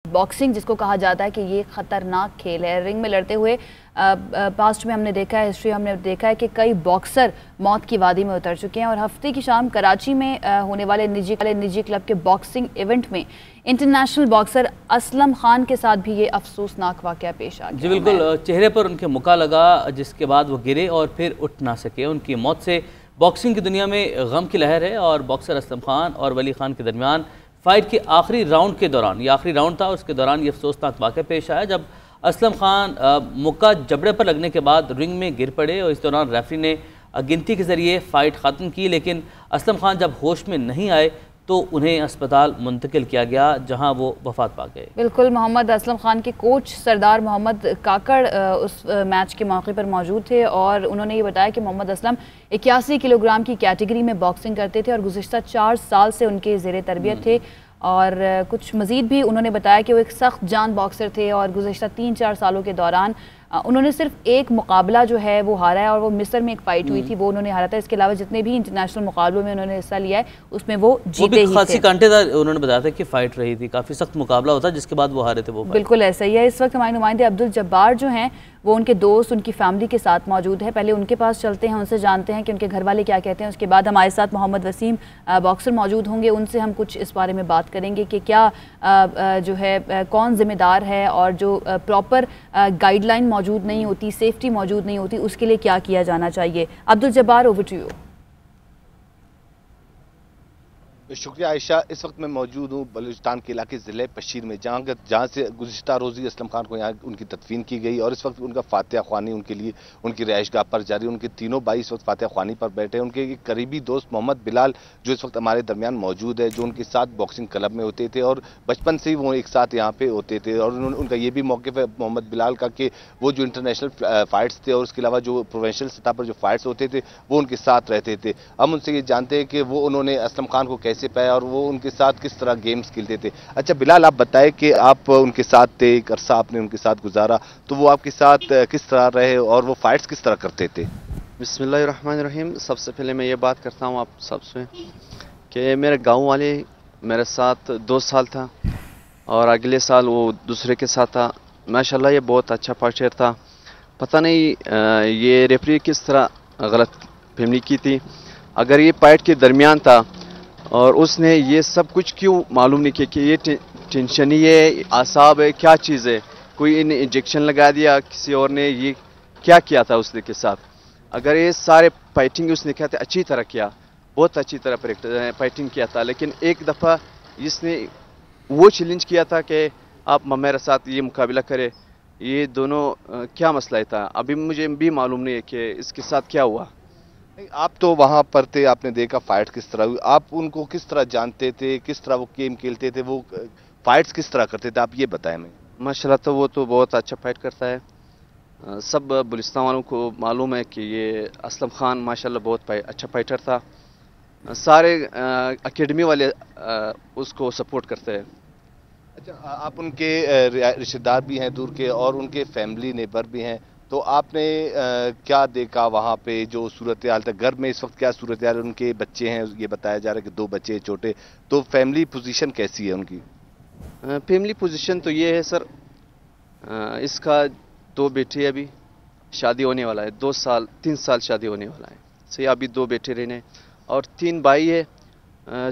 Boxing जिसको कहा जाता है कि ये खतरनाक खेल है। रिंग में लड़ते हुए पास्ट में हमने देखा है, हिस्ट्री हमने देखा है कि कई बॉक्सर मौत की वादी में उतर चुके हैं और हफ्ते की शाम कराची में होने वाले निजी क्लब के बॉक्सिंग इवेंट में इंटरनेशनल बॉक्सर असलम खान के साथ भी ये अफसोसनाक वाकया पेश आ गया। जी बिल्कुल, चेहरे पर उनके मुक्का लगा जिसके बाद वो गिरे और फिर उठ ना सके। उनकी मौत से बॉक्सिंग की दुनिया में गम की लहर है और बॉक्सर असलम खान और वली खान के दरमियान फाइट के आखिरी राउंड के दौरान, ये आखिरी राउंड था, उसके दौरान ये अफसोसनाक वाक़या पेश आया जब असलम खान मुक्का जबड़े पर लगने के बाद रिंग में गिर पड़े और इस दौरान रेफरी ने गिनती के ज़रिए फ़ाइट ख़त्म की, लेकिन असलम खान जब होश में नहीं आए तो उन्हें अस्पताल मुंतकिल किया गया जहां वो वफात पा गए। बिल्कुल, मोहम्मद असलम खान के कोच सरदार मोहम्मद काकड़ उस मैच के मौके पर मौजूद थे और उन्होंने ये बताया कि मोहम्मद असलम 81 किलोग्राम की कैटेगरी में बॉक्सिंग करते थे और गुज़िश्ता 4 साल से उनके ज़ेरे तरबियत थे। और कुछ मज़ीद भी उन्होंने बताया कि वो एक सख्त जान बॉक्सर थे और गुज़िश्ता 3-4 सालों के दौरान उन्होंने सिर्फ एक मुकाबला जो है वो हारा है और वो मिस्र में एक फ़ाइट हुई थी, वो उन्होंने हारा था। इसके अलावा जितने भी इंटरनेशनल मुकाबलों में उन्होंने हिस्सा लिया है उसमें वो जीते ही थे। कांटेदार उन्होंने बताया था कि फ़ाइट रही थी, काफ़ी सख्त मुकाबला होता जिसके बाद वो हारे थे। वो बिल्कुल ऐसा ही है। इस वक्त हमारे नुमाइंदे अब्दुल जब्बार जो हैं वो उनके दोस्त, उनकी फैमिली के साथ मौजूद है। पहले उनके पास चलते हैं, उनसे जानते हैं कि उनके घर वाले क्या कहते हैं। उसके बाद हमारे साथ मोहम्मद वसीम बॉक्सर मौजूद होंगे, उनसे हम कुछ इस बारे में बात करेंगे कि क्या जो है कौन जिम्मेदार है और जो प्रॉपर गाइडलाइन मौजूद नहीं होती, सेफ्टी मौजूद नहीं होती, उसके लिए क्या किया जाना चाहिए। Abdul Jabbar, over to you. शुक्रिया आयशा। इस वक्त मैं मौजूद हूँ बलूचिस्तान के इलाके ज़िले पशीर में, जहाँ से गुज़िश्ता रोज़ी असलम खान को यहाँ उनकी तदफीन की गई और इस वक्त उनका फातिहा ख्वानी उनके लिए उनकी रिहाइशगाह पर जारी। उनके तीनों भाई इस वक्त फातिहा ख्वानी पर बैठे हैं। उनके एक करीबी दोस्त मोहम्मद बिलाल जो इस वक्त हमारे दरमियान मौजूद है, जो उनके साथ बॉक्सिंग क्लब में होते थे और बचपन से ही वो एक साथ यहाँ पे होते थे। और उनका ये भी मौक़िफ़ है मोहम्मद बिलाल का कि वो जो इंटरनेशनल फ़ाइट्स थे और उसके अलावा जो प्रोफेशनल सतह पर जो फ़ाइट्स होते थे वो उनके साथ रहते थे। हम उनसे ये जानते हैं कि वो उन्होंने असलम खान को कैसे पाया और वो उनके साथ किस तरह गेम्स खेलते थे। अच्छा बिलाल, आप बताएं कि आप उनके साथ थे, एक अरसा आपने उनके साथ गुजारा, तो वो आपके साथ किस तरह रहे और वो फाइट्स किस तरह करते थे? बिस्मिल्लाहिर्रहमानिर्रहीम। सबसे पहले मैं ये बात करता हूँ आप सबसे कि मेरे गांव वाले मेरे साथ 2 साल था और अगले साल वो दूसरे के साथ था। माशाल्लाह ये बहुत अच्छा फाइटर था। पता नहीं ये रेफरी किस तरह गलत फहमी की थी। अगर ये फाइट के दरमियान था और उसने ये सब कुछ क्यों मालूम नहीं किया कि ये टेंशन ही है, आसाब है, क्या चीज़ है, कोई इन्हें इंजेक्शन लगा दिया किसी और ने, ये क्या किया था उसने के साथ। अगर ये सारे फाइटिंग उसने किया था, अच्छी तरह किया, बहुत अच्छी तरह फाइटिंग किया था, लेकिन एक दफ़ा इसने वो चैलेंज किया था कि आप मेरे साथ ये मुकाबला करें। ये दोनों क्या मसला था अभी मुझे भी मालूम नहीं है कि इसके साथ क्या हुआ। आप तो वहां पर थे, आपने देखा फाइट किस तरह हुई, आप उनको किस तरह जानते थे, किस तरह वो गेम खेलते थे, वो फाइट्स किस तरह करते थे, आप ये बताएं। मैं माशाल्लाह तो वो तो बहुत अच्छा फाइट करता है। सब बलूचिस्तान वालों को मालूम है कि ये असलम खान माशाल्लाह बहुत अच्छा फाइटर था। सारे एकेडमी वाले उसको सपोर्ट करते हैं। अच्छा, आप उनके रिश्तेदार भी हैं दूर के और उनके फैमिली नेबर भी हैं, तो आपने क्या देखा वहाँ पे जो सूरत हाल था? घर में इस वक्त क्या सूरत हाल है? उनके बच्चे हैं, ये बताया जा रहा है कि 2 बच्चे छोटे, तो फैमिली पोजीशन कैसी है उनकी? फैमिली पोजीशन तो ये है सर, इसका 2 बेटे अभी शादी होने वाला है, 3 साल शादी होने वाला है। सही, अभी 2 बेटे रहने और 3 भाई है,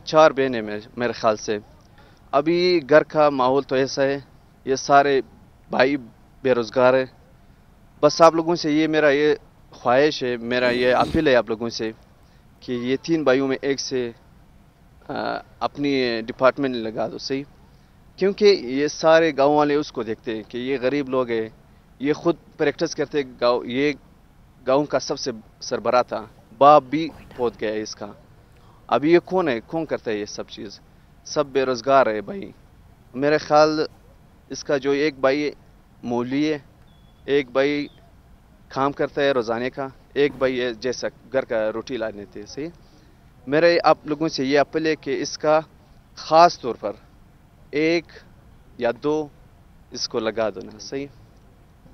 4 बहन है मेरे ख्याल से। अभी घर का माहौल तो ऐसा है, ये सारे भाई बेरोज़गार है। बस आप लोगों से ये मेरा ये ख्वाहिश है, मेरा ये अपील है आप लोगों से कि ये 3 भाइयों में एक से अपनी डिपार्टमेंट लगा दो। सही, क्योंकि ये सारे गांव वाले उसको देखते हैं कि ये गरीब लोग हैं, ये खुद प्रैक्टिस करते गाँव, ये गांव का सबसे सरबराह था, बाप भी पहुंच गया है इसका। अभी ये कौन है, कौन करता है ये सब चीज़? सब बेरोज़गार है भाई। मेरे ख्याल इसका जो एक भाई मौलवी है, एक भाई काम करता है रोज़ाने का, एक भाई है जैसा घर का रोटी लाने थे। सही, मेरे आप लोगों से ये अपील है कि इसका ख़ास तौर पर 1 या 2 इसको लगा दो ना। सही,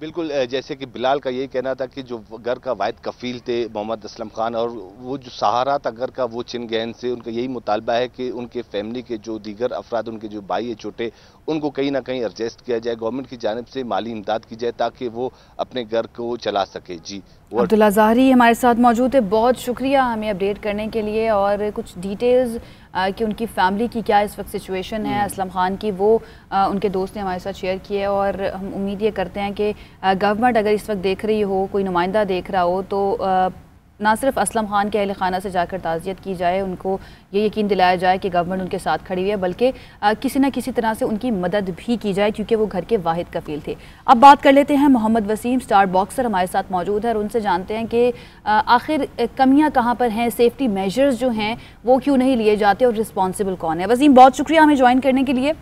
बिल्कुल, जैसे कि बिलाल का यही कहना था कि जो घर का वाहिद कफील थे मोहम्मद असलम खान, और वो जो सहारा था घर का, वो छिन गए से। उनका यही मुतालबा है कि उनके फैमिली के जो दीगर अफराद, उनके जो भाई है छोटे, उनको कहीं ना कहीं एडजस्ट किया जाए, गवर्नमेंट की जानिब से माली इमदाद की जाए ताकि वो अपने घर को चला सके। जी, अब्दुल्ला ज़ाहरी हमारे साथ मौजूद है, बहुत शुक्रिया हमें अपडेट करने के लिए, और कुछ डिटेल्स कि उनकी फैमिली की क्या इस वक्त सिचुएशन है असलम खान की, वो उनके दोस्त ने हमारे साथ शेयर किए। और हम उम्मीद ये करते हैं कि गवर्नमेंट अगर इस वक्त देख रही हो, कोई नुमाइंदा देख रहा हो, तो ना सिर्फ असलम खान के अहल खाना से जाकर ताज़ियत की जाए, उनको ये यकीन दिलाया जाए कि गवर्नमेंट उनके साथ खड़ी हुई है, बल्कि किसी न किसी तरह से उनकी मदद भी की जाए, क्योंकि वो घर के वाहिद कफील थे। अब बात कर लेते हैं मोहम्मद वसीम, स्टार बॉक्सर हमारे साथ मौजूद है, और उनसे जानते हैं कि आखिर कमियां कहाँ पर हैं, सेफ्टी मेजर्स जो हैं वो क्यों नहीं लिए जाते, और रिस्पॉन्सिबल कौन है। वसीम, बहुत शुक्रिया हमें ज्वाइन करने के लिए।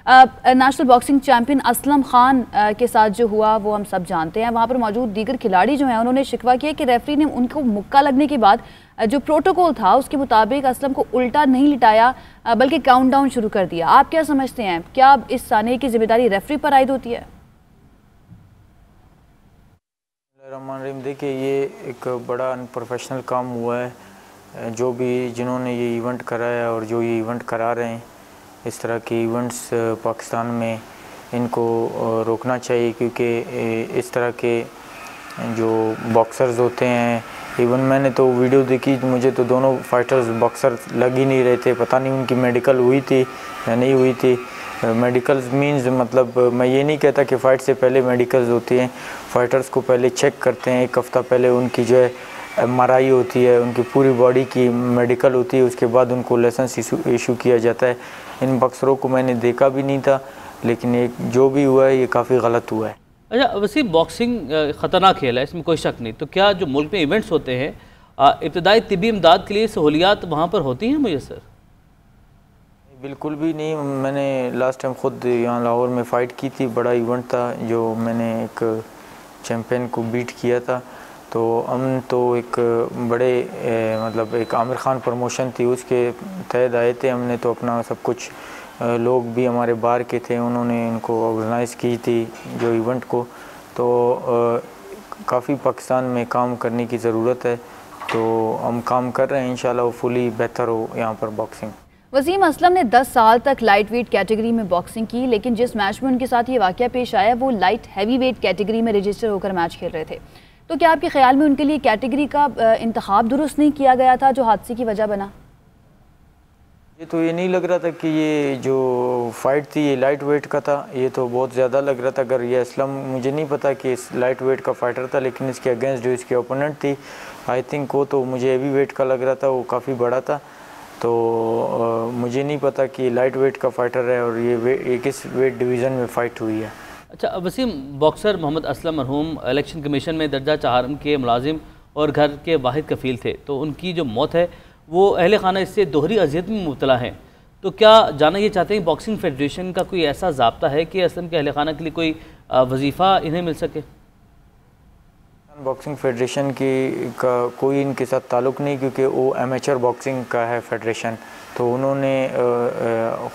National boxing champion Aslam Khan के साथ जो हुआ वो हम सब जानते हैं। वहाँ पर मौजूद दीगर खिलाड़ी जो हैं उन्होंने शिकवा किया कि रेफरी ने उनको मुक्का लगने के बाद जो प्रोटोकॉल था उसके मुताबिक असलम को उल्टा नहीं लिटाया, बल्कि काउंटडाउन शुरू कर दिया। आप क्या समझते हैं, क्या इस साने की जिम्मेदारी रेफरी पर आयद होती है? देखिए, ये एक बड़ा अनप्रोफेशनल काम हुआ है। जो भी जिन्होंने ये इवेंट कराया और जो ये इवेंट करा रहे हैं, इस तरह के इवेंट्स पाकिस्तान में इनको रोकना चाहिए, क्योंकि इस तरह के जो बॉक्सर्स होते हैं, इवन मैंने तो वीडियो देखी, मुझे तो दोनों फाइटर्स बॉक्सर लग ही नहीं रहे थे। पता नहीं उनकी मेडिकल हुई थी या नहीं हुई थी। मेडिकल्स मींस मतलब मैं ये नहीं कहता कि फ़ाइट से पहले मेडिकल्स होती हैं। फ़ाइटर्स को पहले चेक करते हैं, एक हफ़्ता पहले उनकी जो है MRI होती है, उनकी पूरी बॉडी की मेडिकल होती है, उसके बाद उनको लाइसेंस इशू किया जाता है। इन बॉक्सरों को मैंने देखा भी नहीं था, लेकिन एक जो भी हुआ है ये काफ़ी गलत हुआ है। अच्छा वैसे बॉक्सिंग ख़तरनाक खेल है, इसमें कोई शक नहीं। तो क्या जो मुल्क में इवेंट्स होते हैं, इब्तदाई तिब्बी इमदाद के लिए सहूलियात वहाँ पर होती हैं मुयस्सर? बिल्कुल भी नहीं। मैंने लास्ट टाइम ख़ुद यहाँ लाहौर में फ़ाइट की थी, बड़ा इवेंट था, जो मैंने एक चैम्पियन को बीट किया था। तो हम तो एक बड़े मतलब एक आमिर खान प्रमोशन थी, उसके तहत आए थे। हमने तो अपना सब कुछ, लोग भी हमारे बाहर के थे, उन्होंने इनको ऑर्गेनाइज़ की थी जो इवेंट को। तो काफ़ी पाकिस्तान में काम करने की ज़रूरत है, तो हम काम कर रहे हैं। इंशाल्लाह फुली बेहतर हो यहाँ पर बॉक्सिंग। वसीम, असलम ने 10 साल तक लाइट वेट कैटेगरी में बॉक्सिंग की, लेकिन जिस मैच में उनके साथ ये वाक़या पेश आया वो लाइट हैवी वेट कैटेगरी में रजिस्टर होकर मैच खेल रहे थे। तो क्या आपके ख्याल में उनके लिए कैटेगरी का इंतखाब दुरुस्त नहीं किया गया था, जो हादसे की वजह बना? तो ये नहीं लग रहा था कि ये जो फाइट थी ये लाइट वेट का था। ये तो बहुत ज़्यादा लग रहा था। अगर ये असलम, मुझे नहीं पता कि इस लाइट वेट का फाइटर था, लेकिन इसके अगेंस्ट जो इसके ओपोनेंट थी, आई थिंक वो तो मुझे हैवी वेट का लग रहा था, वो काफ़ी बड़ा था। तो मुझे नहीं पता कि लाइट वेट का फाइटर है और ये किस वेट डिवीज़न में फ़ाइट हुई है। अच्छा वसीम, बॉक्सर मोहम्मद असलम मरहूम इलेक्शन कमीशन में दर्जा 4 के मुलाजिम और घर के वाहिद कफील थे। तो उनकी जो मौत है वो अहले खाना इससे दोहरी अजियत में मुब्तला हैं। तो क्या जानना ये चाहते हैं बॉक्सिंग फेडरेशन का कोई ऐसा ज़ाब्ता है कि असलम के अहले खाना के लिए कोई वजीफ़ा इन्हें मिल सके? बॉक्सिंग फेडरेशन का कोई इनके साथ ताल्लुक़ नहीं, क्योंकि वो एमेचर बॉक्सिंग का है फेडरेशन। तो उन्होंने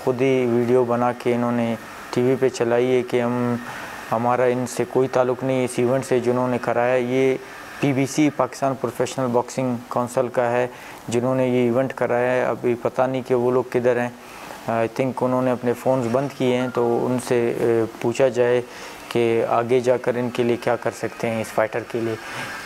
ख़ुद ही वीडियो बना के इन्होंने टीवी पे चलाई है कि हमारा इनसे कोई ताल्लुक़ नहीं इस इवेंट से जिन्होंने कराया। ये PBC Pakistan professional boxing council का है जिन्होंने ये इवेंट कराया है। अभी पता नहीं कि वो लोग किधर हैं। आई थिंक उन्होंने अपने फ़ोन्स बंद किए हैं, तो उनसे पूछा जाए कि आगे जाकर इनके लिए क्या कर सकते हैं इस फाइटर के लिए।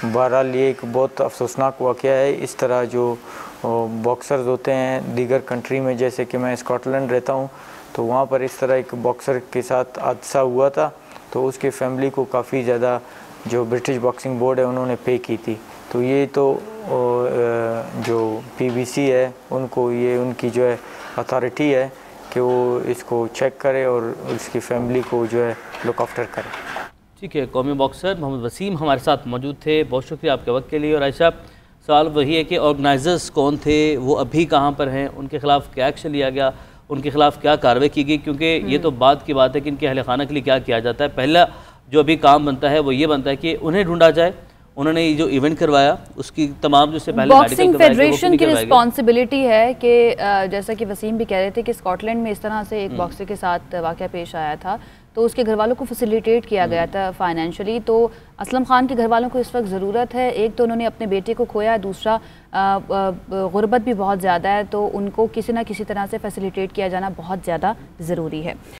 बहरहाल ये एक बहुत अफसोसनाक वाक़या है। इस तरह जो बॉक्सर्स होते हैं दीगर कंट्री में, जैसे कि मैं स्कॉटलैंड रहता हूँ, तो वहाँ पर इस तरह एक बॉक्सर के साथ हादसा हुआ था, तो उसके फैमिली को काफ़ी ज़्यादा जो ब्रिटिश बॉक्सिंग बोर्ड है उन्होंने पे की थी। तो ये तो जो PBC है उनको, ये उनकी जो है अथॉरिटी है कि वो इसको चेक करे और उसकी फैमिली को जो है लुक आफ्टर करे। ठीक है, कौमी बॉक्सर मोहम्मद वसीम हमारे साथ मौजूद थे, बहुत शुक्रिया आपके वक्त के लिए। और आयशा, सवाल वही है कि ऑर्गेनाइजर्स कौन थे, वो अभी कहाँ पर हैं, उनके खिलाफ क्या एक्शन लिया गया, उनके खिलाफ क्या कार्रवाई की गई? क्योंकि ये तो बात की बात है कि इनके अहले खाना के लिए क्या किया जाता है। पहला जो अभी काम बनता है वो ये बनता है कि उन्हें ढूंढा जाए, उन्होंने ये जो इवेंट करवाया उसकी तमाम जो से पहले बॉक्सिंग फेडरेशन की रिस्पॉन्सिबिलिटी है कि जैसा कि वसीम भी कह रहे थे कि स्कॉटलैंड में इस तरह से एक बॉक्सर के साथ वाक़या पेश आया था, तो उसके घर वालों को फैसिलिटेट किया गया था फाइनेंशियली। तो असलम खान के घर वालों को इस वक्त ज़रूरत है, एक तो उन्होंने अपने बेटे को खोया है, दूसरा गुर्बत भी बहुत ज़्यादा है, तो उनको किसी ना किसी तरह से फैसिलिटेट किया जाना बहुत ज़्यादा ज़रूरी है।